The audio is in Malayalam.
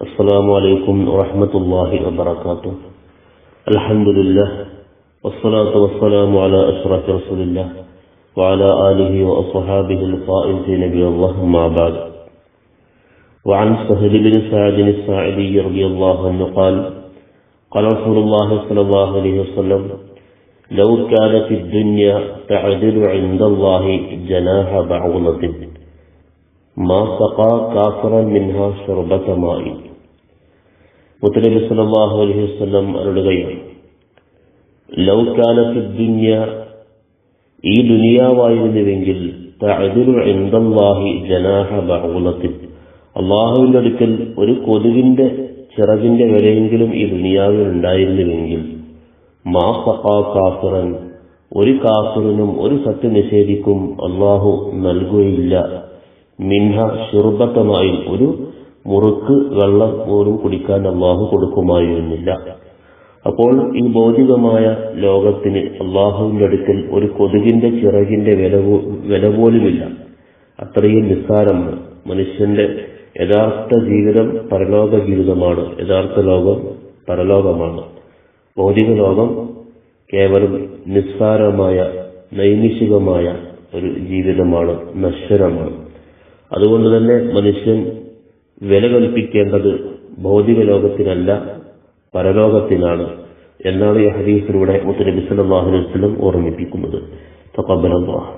السلام عليكم ورحمة الله وبركاته. الحمد لله والصلاة والسلام على أشرف رسول الله وعلى آله وأصحابه الفائزين بالله ما بعد. وعن سهل بن سعد الساعدي رضي الله عنه قال قال رسول الله صلى الله عليه وسلم لو كانت الدنيا تعدل عند الله جناح بعوضة ما سقى كافرا منها شربة ماء. മുത്തനബി സല്ലല്ലാഹു അലൈഹി വസല്ലം പറയുകയാണ്, ലൗ കാനത്തി ദുനിയ, ഈ ദുനിയാവായിരുന്നുവെങ്കിൽ, തഅദിലു ഇൻദല്ലാഹി ജനാഹ ബഅൂലത്തിൻ, അല്ലാഹുവിന്റെ അടുക്കൽ ഒരു കൊതുകിന്റെ ചിറകിന്റെ വിലയെങ്കിലും ഈ ദുനിയാവിൽ ഉണ്ടായിരുന്നുവെങ്കിൽ, മാ സഖാ കാഫിറൻ, ഒരു കാഫിറിനും ഒരു സത്യനിഷേധിക്കും അല്ലാഹു നൽകുകയില്ല, മിൻഹ ശുർബത്തമായി, ഒരു മുറുക്ക് വെള്ളം പോലും കുടിക്കാൻ അള്ളാഹു കൊടുക്കുമായിരുന്നില്ല. അപ്പോൾ ഈ ഭൗതികമായ ലോകത്തിന് അള്ളാഹുവിന്റെ അടുക്കൽ ഒരു കൊതുകിന്റെ ചിറകിന്റെ വില പോലുമില്ല. അത്രയും നിസ്സാരമാണ്. മനുഷ്യന്റെ യഥാർത്ഥ ജീവിതം പരലോക ജീവിതമാണ്. യഥാർത്ഥ ലോകം പരലോകമാണ്. ഭൗതിക ലോകം കേവലം നിസ്സാരമായ നൈമിഷികമായ ഒരു ജീവിതമാണ്, നശ്വരമാണ്. അതുകൊണ്ട് തന്നെ മനുഷ്യൻ വില കൽപ്പിക്കേണ്ടത് ഭൗതിക ലോകത്തിനല്ല, പരലോകത്തിനാണ് എന്നാണ് ഈ ഹദീസിലൂടെ മുത്തനബി സല്ലല്ലാഹു അലൈഹി വസല്ലം ഓർമ്മിപ്പിക്കുന്നത്. തഖബ്ബലല്ലാഹ്.